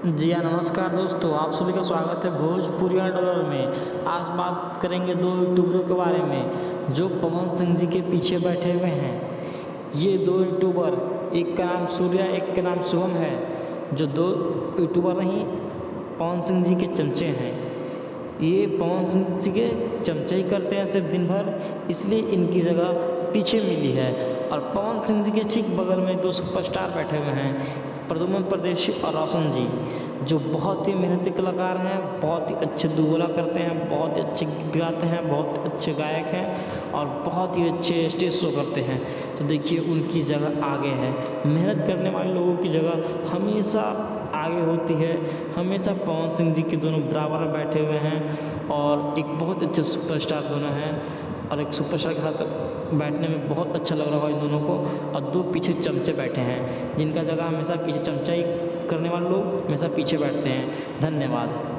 जी हाँ, नमस्कार दोस्तों, आप सभी का स्वागत है भोजपुरिया डॉलर में। आज बात करेंगे दो यूट्यूबरों के बारे में जो पवन सिंह जी के पीछे बैठे हुए हैं। ये दो यूट्यूबर, एक का नाम सूर्या, एक का नाम शुभम है, जो दो यूट्यूबर नहीं पवन सिंह जी के चमचे हैं। ये पवन सिंह जी के चमचे ही करते हैं सिर्फ दिन भर, इसलिए इनकी जगह पीछे मिली है। और पवन सिंह जी के ठीक बगल में दो सुपरस्टार बैठे हुए हैं, प्रद्युम्न परदेशी और रोशन जी, जो बहुत ही मेहनती कलाकार हैं, बहुत ही अच्छे दुगला करते हैं, बहुत ही अच्छे गीत गाते हैं, बहुत अच्छे गायक हैं और बहुत ही अच्छे स्टेज शो करते हैं। तो देखिए उनकी जगह आगे है। मेहनत करने वाले लोगों की जगह हमेशा आगे होती है। हमेशा पवन सिंह जी के दोनों बराबर में बैठे हुए हैं और एक बहुत अच्छे सुपरस्टार दोनों हैं और एक सुपरस्टार के साथ बैठने में बहुत अच्छा लग रहा है इन दोनों को। और दो पीछे चमचे बैठे हैं, जिनका जगह हमेशा पीछे चमचा ही करने वाले लोग हमेशा पीछे बैठते हैं। धन्यवाद।